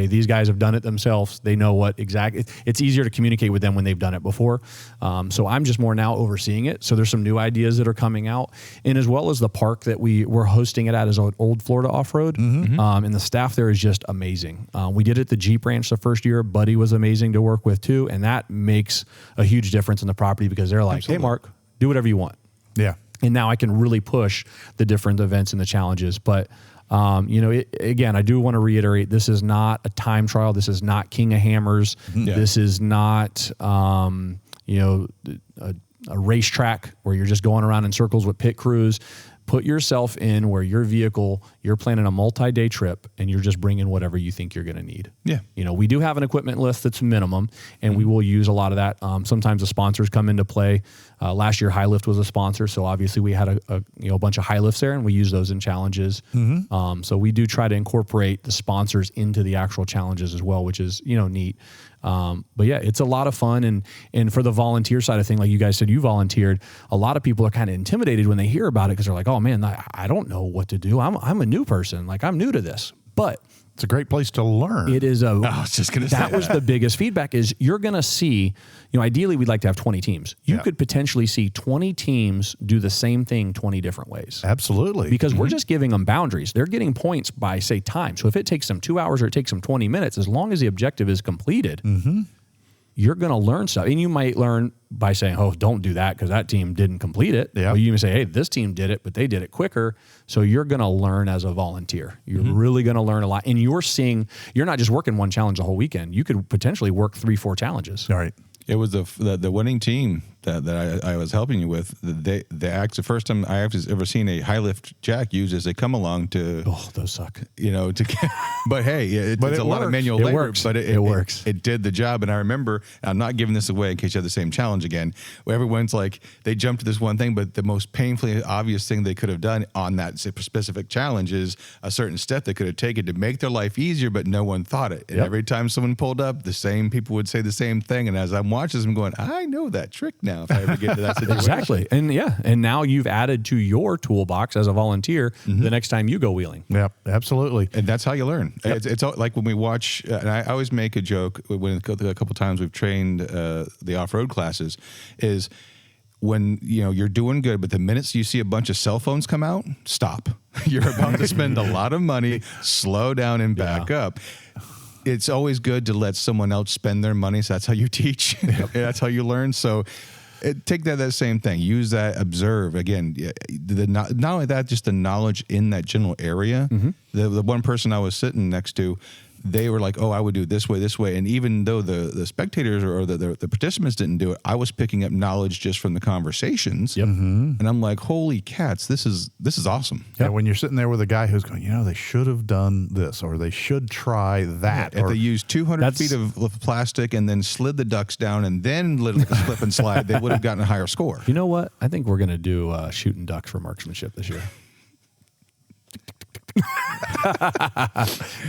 these guys have done it themselves. They know what exactly, it's easier to communicate with them when they've done it before. So I'm just more now overseeing it. So there's some new ideas that are coming out. And as well as the park that we're hosting it at is Old Florida Off-Road. And the staff there is just amazing. We did it at the Jeep Ranch the first year. Buddy was amazing to work with too. And that makes a huge difference in the property because they're like, Hey, Mark, do whatever you want. Yeah. And now I can really push the different events and the challenges. But again, I do want to reiterate, this is not a time trial. This is not King of Hammers. This is not, a racetrack where you're just going around in circles with pit crews. Put yourself in where your vehicle, you're planning a multi-day trip and you're just bringing whatever you think you're going to need. Yeah. We do have an equipment list that's minimum and we will use a lot of that. Sometimes the sponsors come into play. Last year, High Lift was a sponsor. So obviously we had a bunch of high lifts there and we use those in challenges. So we do try to incorporate the sponsors into the actual challenges as well, which is, neat. But yeah, it's a lot of fun. And for the volunteer side of thing, like you guys said, you volunteered, a lot of people are kind of intimidated when they hear about it because they're like, oh man, I don't know what to do. I'm a new person. Like I'm new to this, but it's a great place to learn. It is I was just going to say that was the biggest feedback is you're going to see, ideally we'd like to have 20 teams. You could potentially see 20 teams do the same thing 20 different ways. Absolutely. Because we're just giving them boundaries. They're getting points by, say, time. So if it takes them 2 hours or it takes them 20 minutes, as long as the objective is completed, you're going to learn stuff. And you might learn by saying, oh, don't do that because that team didn't complete it. Yeah. Or you can say, hey, this team did it, but they did it quicker. So you're going to learn as a volunteer. You're really going to learn a lot. And you're not just working one challenge the whole weekend. You could potentially work 3-4 challenges. All right. It was the winning team that I was helping you with. The first time I have ever seen a high lift jack used as a come along to. Oh, those suck. But hey, it's a lot of manual labor. Works. But it works. It did the job. And I remember, I'm not giving this away in case you have the same challenge again, where everyone's like, they jumped to this one thing, but the most painfully obvious thing they could have done on that specific challenge is a certain step they could have taken to make their life easier, but no one thought it. And every time someone pulled up, the same people would say the same thing. And as I'm watching them going, I know that trick now. now if I ever get to that situation. Exactly. And now you've added to your toolbox as a volunteer the next time you go wheeling. Yeah, absolutely. And that's how you learn. It's like when we watch, and I always make a joke when a couple times we've trained the off-road classes, is when you're doing good, but the minutes you see a bunch of cell phones come out, stop. You're about to spend a lot of money. Slow down and back up. It's always good to let someone else spend their money. So that's how you teach. That's how you learn. So take that same thing. Use that. Observe again. Not only that, just the knowledge in that general area. The one person I was sitting next to, they were like, "Oh, I would do it this way," and even though the spectators or the participants didn't do it, I was picking up knowledge just from the conversations. Yep. And I'm like, "Holy cats, this is awesome." Yeah, when you're sitting there with a guy who's going, they should have done this, or they should try that. If they used 200 feet of plastic and then slid the ducks down and then lit the slip and slide, they would have gotten a higher score. You know what? I think we're going to do shooting ducks for marksmanship this year.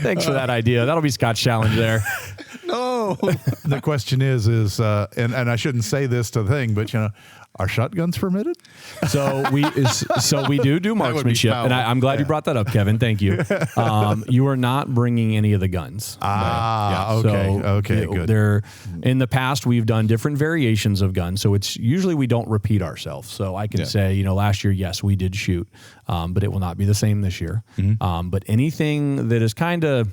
Thanks for that idea. That'll be Scott's challenge there. No. The question is, and I shouldn't say this to the thing, but are shotguns permitted? So we do marksmanship, and I'm glad you brought that up, Kevin. Thank you. You are not bringing any of the guns. Okay, good. There, in the past, we've done different variations of guns, so it's usually we don't repeat ourselves. So I can say, last year, yes, we did shoot, but it will not be the same this year. But anything that is kind of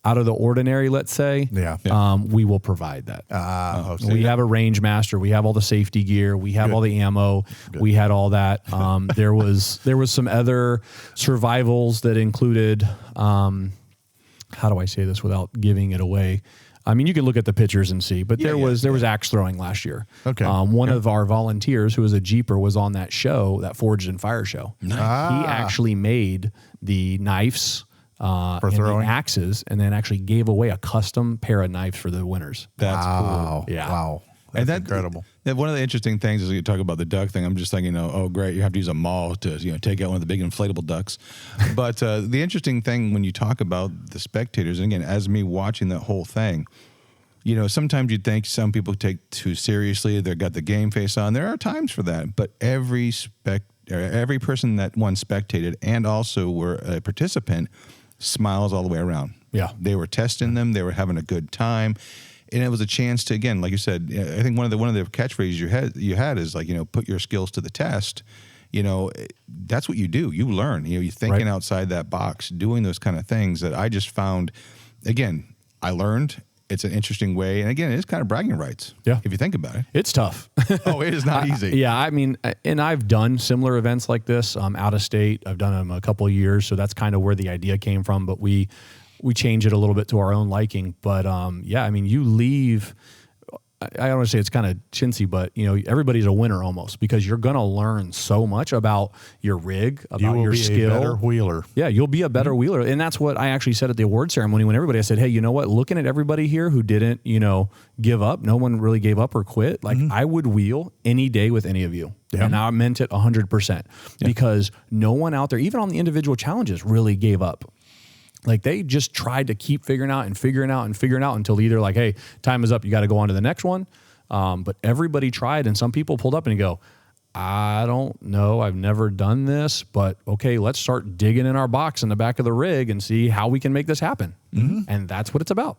out of the ordinary, let's say, we will provide that. We have a range master. We have all the safety gear. We have all the ammo. We had all that. There was some other survivals that included, how do I say this without giving it away? I mean, you can look at the pictures and see, but there was axe throwing last year. Okay. One of our volunteers, who was a Jeeper, was on that show, that Forged and Fire show. He actually made the knives, for and throwing the axes, and then actually gave away a custom pair of knives for the winners. That's cool. Yeah. Wow. That's incredible. One of the interesting things is you talk about the duck thing. I'm just thinking, oh, great, you have to use a maul to take out one of the big inflatable ducks. But the interesting thing when you talk about the spectators, and again, as me watching that whole thing, sometimes you'd think some people take too seriously. They've got the game face on. There are times for that, but every person that spectated and also were a participant smiles all the way around. Yeah. They were testing them. They were having a good time. And it was a chance to, again, like you said, I think one of the catchphrases you had is like, put your skills to the test. That's what you do. You learn, you're thinking outside that box, doing those kind of things that I just found, again, I learned. It's an interesting way. And again, it's kind of bragging rights. Yeah. If you think about it. It's tough. Oh, it is not easy. Yeah. I mean, and I've done similar events like this out of state. I've done them a couple of years. So that's kind of where the idea came from. But we change it a little bit to our own liking. But I mean, you leave, I don't want to say it's kind of chintzy, but everybody's a winner almost, because you're going to learn so much about your rig, about your skill. You will be a better wheeler. Yeah, you'll be a better wheeler. And that's what I actually said at the award ceremony when everybody, I said, hey, you know what? Looking at everybody here who didn't, give up, no one really gave up or quit. Like I would wheel any day with any of you. Yeah. And I meant it 100% because no one out there, even on the individual challenges, really gave up. Like they just tried to keep figuring out until either like, hey, time is up, you got to go on to the next one. But everybody tried, and some people pulled up and go, I don't know, I've never done this, but okay, let's start digging in our box in the back of the rig and see how we can make this happen. And that's what it's about.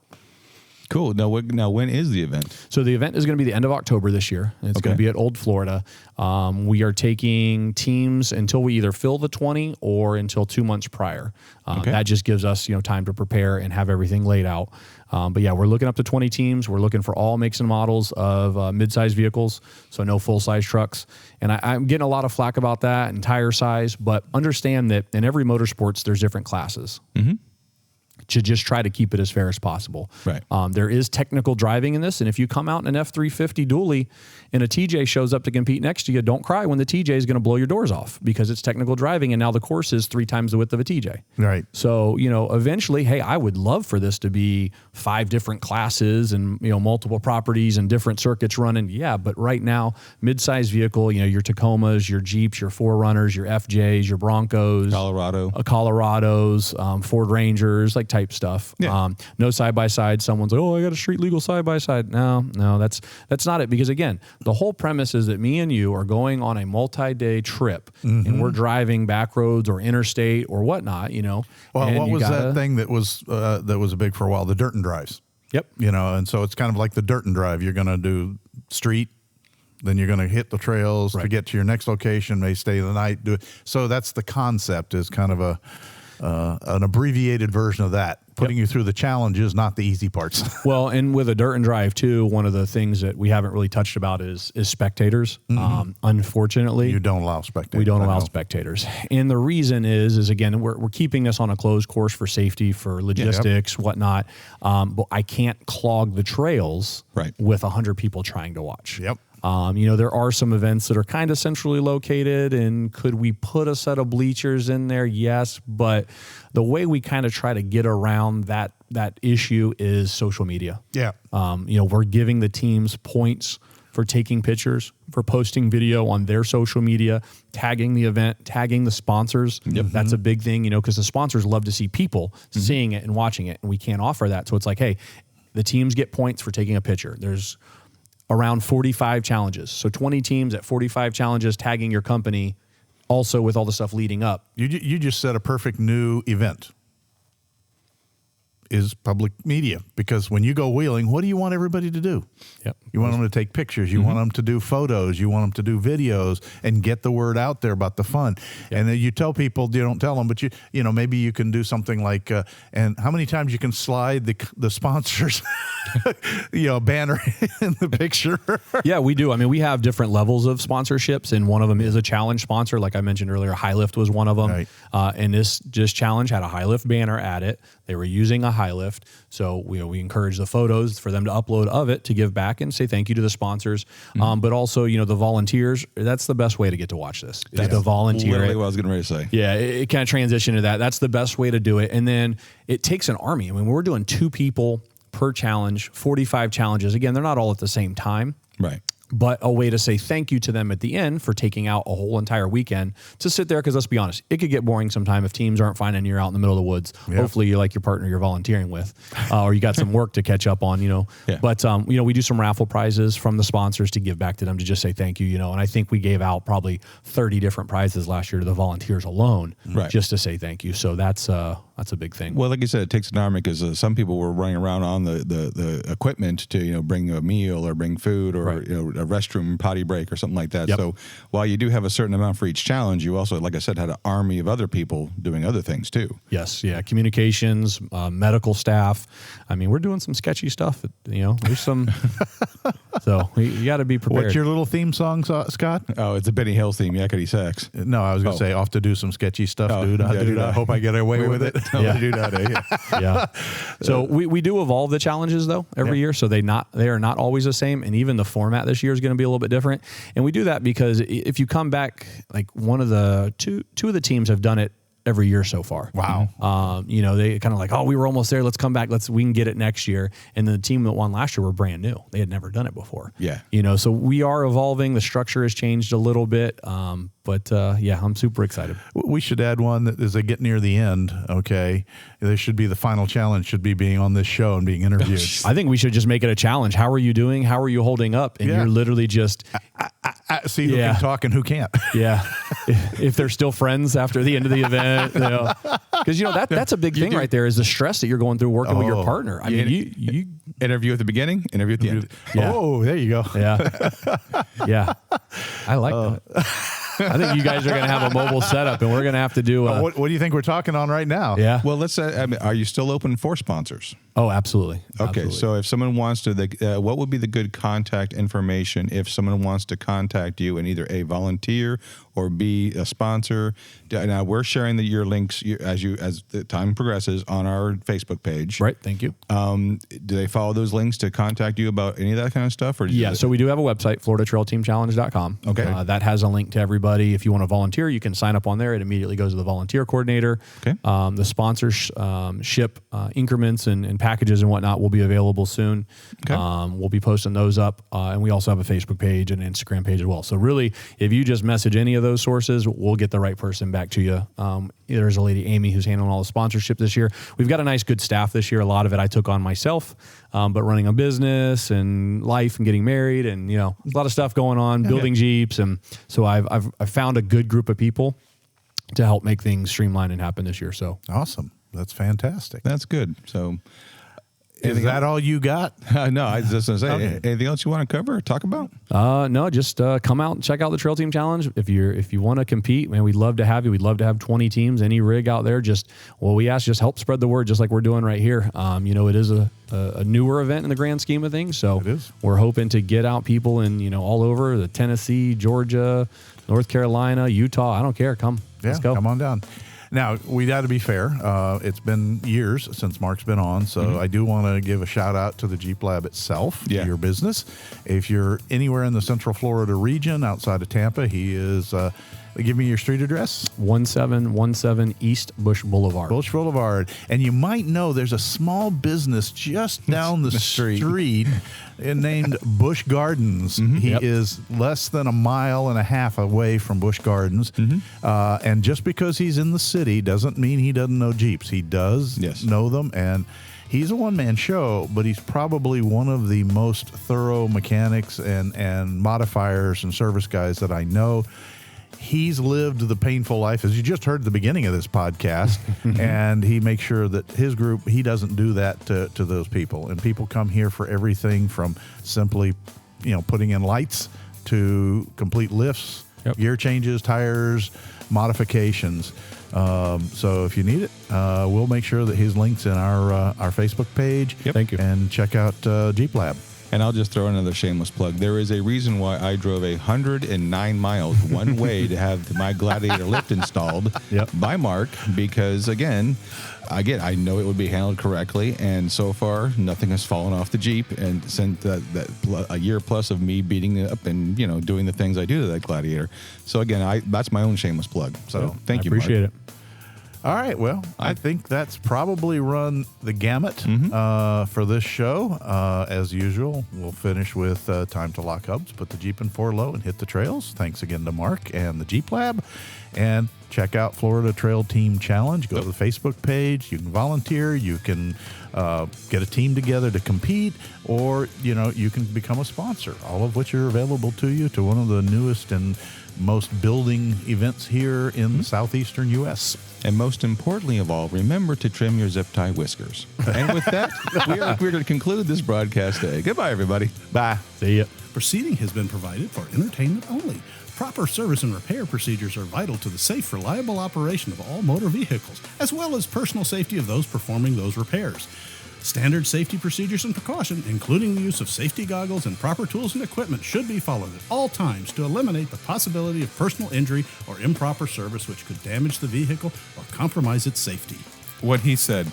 Cool. Now, when is the event? So the event is going to be the end of October this year. It's going to be at Old Florida. We are taking teams until we either fill the 20 or until 2 months prior. That just gives us time to prepare and have everything laid out. But yeah, we're looking up to 20 teams. We're looking for all makes and models of mid-size vehicles, so no full-size trucks. And I'm getting a lot of flack about that and tire size, but understand that in every motorsports, there's different classes. To just try to keep it as fair as possible. Right. There is technical driving in this, and if you come out in an F350 dually and a TJ shows up to compete next to you, don't cry when the TJ is going to blow your doors off, because it's technical driving, and now the course is 3 times the width of a TJ. Right. So, eventually, hey, I would love for this to be 5 different classes and, multiple properties and different circuits running. Yeah, but right now, mid-size vehicle, your Tacomas, your Jeeps, your 4Runners, your FJs, your Broncos. Colorados, Ford Rangers, like type type stuff. Yeah. No side by side. Someone's like, oh, I got a street legal side by side. No, that's not it. Because again, the whole premise is that me and you are going on a multi-day trip, and we're driving back roads or interstate or whatnot. Well, and what was that thing that was big for a while? The dirt and drives. Yep. And so it's kind of like the dirt and drive. You're going to do street, then you're going to hit the trails to get to your next location, may stay the night. So that's the concept, is kind of an abbreviated version of that, putting you through the challenges, not the easy parts. Well, and with a dirt and drive too, one of the things that we haven't really touched about is spectators. Unfortunately, You don't allow spectators. we don't I allow know. spectators. And the reason is again, we're keeping this on a closed course for safety, for logistics, whatnot. But I can't clog the trails with 100 people trying to watch. Yep. There are some events that are kind of centrally located, and could we put a set of bleachers in there? Yes, but the way we kind of try to get around that issue is social media. Yeah. We're giving the teams points for taking pictures, for posting video on their social media, tagging the event, tagging the sponsors. That's a big thing, because the sponsors love to see people seeing it and watching it, and we can't offer that. So it's like, hey, the teams get points for taking a picture. There's around 45 challenges. So 20 teams at 45 challenges tagging your company, also with all the stuff leading up. You just said a perfect new event is public media, because when you go wheeling, what do you want everybody to do? Yep. You want them to take pictures. You want them to do photos. You want them to do videos and get the word out there about the fun. And then you tell people, you don't tell them, but maybe you can do something like, and how many times you can slide the sponsors, banner in the picture. Yeah, we do. I mean, we have different levels of sponsorships, and one of them is a challenge sponsor. Like I mentioned earlier, High Lift was one of them. Right. And this challenge had a High Lift banner at it. They were using a High Lift. So we encourage the photos for them to upload of it to give back and say thank you to the sponsors. But also, the volunteers, that's the best way to get to watch this. Is to volunteer. Literally what I was getting ready to say. Yeah, it kind of transitioned to that. That's the best way to do it. And then it takes an army. I mean, we're doing 2 people per challenge, 45 challenges. Again, they're not all at the same time. Right. But a way to say thank you to them at the end for taking out a whole entire weekend to sit there. Because let's be honest, it could get boring sometime if teams aren't finding you're out in the middle of the woods. Yep. Hopefully you like your partner you're volunteering with, or you got some work to catch up on, Yeah. But, we do some raffle prizes from the sponsors to give back to them to just say thank you, And I think we gave out probably 30 different prizes last year to the volunteers alone, just to say thank you. So that's a big thing. Well, like you said, it takes an army, because some people were running around on the equipment to bring a meal or bring food or a restroom potty break or something like that. Yep. So while you do have a certain amount for each challenge, you also, like I said, had an army of other people doing other things too. Yes, yeah, communications, medical staff. I mean, we're doing some sketchy stuff. There's some. So you got to be prepared. What's your little theme song, Scott? Oh, it's a Benny Hill theme, Yakety Sax. No, I was going to say off to do some sketchy stuff, Oh, dude. yeah, I hope I get away with it. Yeah. Yeah. Yeah. So we do evolve the challenges though every year, so they are not always the same, and even the format this year is going to be a little bit different. And we do that because if you come back, like one of the two of the teams have done it every year so far. Wow. They kind of like, oh, we were almost there. Let's come back. We can get it next year. And the team that won last year were brand new. They had never done it before. Yeah. So we are evolving. The structure has changed a little bit. But I'm super excited. We should add one that as they get near the end, okay, there should be the final challenge should be being on this show and being interviewed. I think we should just make it a challenge. How are you doing? How are you holding up? And you're literally just see who can talk and who can't. Yeah. if they're still friends after the end of the event, because that's a big thing right there, is the stress that you're going through working with your partner. I mean, you interview at the beginning, interview at the end. Yeah. Oh, there you go. Yeah. Yeah. I like that. I think you guys are going to have a mobile setup, and we're going to have to do what do you think we're talking on right now? Yeah. Well, let's say, are you still open for sponsors? Oh, absolutely. Okay, so if someone wants to, what would be the good contact information if someone wants to contact you and either A, volunteer or B, a sponsor? Now, we're sharing your links as the time progresses on our Facebook page. Right, thank you. Do they follow those links to contact you about any of that kind of stuff? Or so we do have a website, FloridaTrailTeamChallenge.com. Okay. That has a link to every everybody. If you want to volunteer, you can sign up on there. It immediately goes to the volunteer coordinator. Okay. The sponsorship increments and packages and whatnot will be available soon. Okay. We'll be posting those up. And we also have a Facebook page and Instagram page as well. So really, if you just message any of those sources, we'll get the right person back to you. There's a lady, Amy, who's handling all the sponsorship this year. We've got a nice, good staff this year. A lot of it I took on myself, but running a business and life and getting married and, a lot of stuff going on, building Jeeps. And so I've found a good group of people to help make things streamline and happen this year. So Awesome. That's fantastic. That's good. So, Is that all you got? no, I was just going to say, Okay. anything else you want to cover or talk about? No, just come out and check out the Trail Team Challenge. If you want to compete, man, we'd love to have you. We'd love to have 20 teams, any rig out there. We ask, just help spread the word, just like we're doing right here. It is a newer event in the grand scheme of things. So It is. we're hoping to get out people in, all over the Tennessee, Georgia, North Carolina, Utah. I don't care. Come. Let's go. Come on down. Now, we got to be fair. It's been years since Mark's been on, so I do want to give a shout out to the Jeep Lab itself, your business. If you're anywhere in the Central Florida region outside of Tampa, he is, give me your street address. 1717 East Bush Boulevard. Bush Boulevard. And you might know there's a small business just down the street named Bush Gardens. He is less than a mile and a half away from Bush Gardens. And just because he's in the city doesn't mean he doesn't know Jeeps. He does know them. And he's a one-man show, but he's probably one of the most thorough mechanics and modifiers and service guys that I know. He's lived the painful life, as you just heard at the beginning of this podcast, and he makes sure that his group, he doesn't do that to those people. And people come here for everything from simply, putting in lights to complete lifts, gear changes, tires, modifications. So if you need it, we'll make sure that his link's in our Facebook page. Thank you. And check out Jeep Lab. And I'll just throw another shameless plug. There is a reason why I drove 109 miles one way to have my Gladiator lift installed by Mark, because, again, I know it would be handled correctly, and so far nothing has fallen off the Jeep. And since a year plus of me beating it up and doing the things I do to that Gladiator, so again, that's my own shameless plug. So thank you, Mark. Appreciate it. All right. Well, I think that's probably run the gamut for this show. As usual, we'll finish with time to lock hubs, put the Jeep in 4 low, and hit the trails. Thanks again to Mark and the Jeep Lab. And check out Florida Trail Team Challenge. Go to the Facebook page. You can volunteer. You can get a team together to compete, or you can become a sponsor. All of which are available to you to one of the newest and most building events here in the southeastern U.S. And most importantly of all, remember to trim your zip tie whiskers. And with that, we're going to conclude this broadcast day. Goodbye, everybody. Bye. See ya. Proceeding has been provided for entertainment only. Proper service and repair procedures are vital to the safe, reliable operation of all motor vehicles, as well as personal safety of those performing those repairs. Standard safety procedures and precaution, including the use of safety goggles and proper tools and equipment, should be followed at all times to eliminate the possibility of personal injury or improper service which could damage the vehicle or compromise its safety. What he said.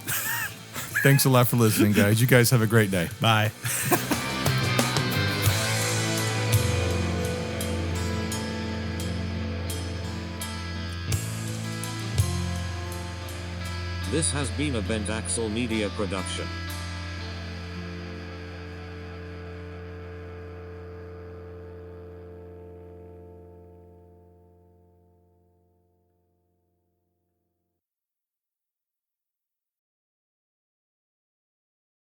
Thanks a lot for listening, guys. You guys have a great day. Bye. This has been a Bent Axle Media production.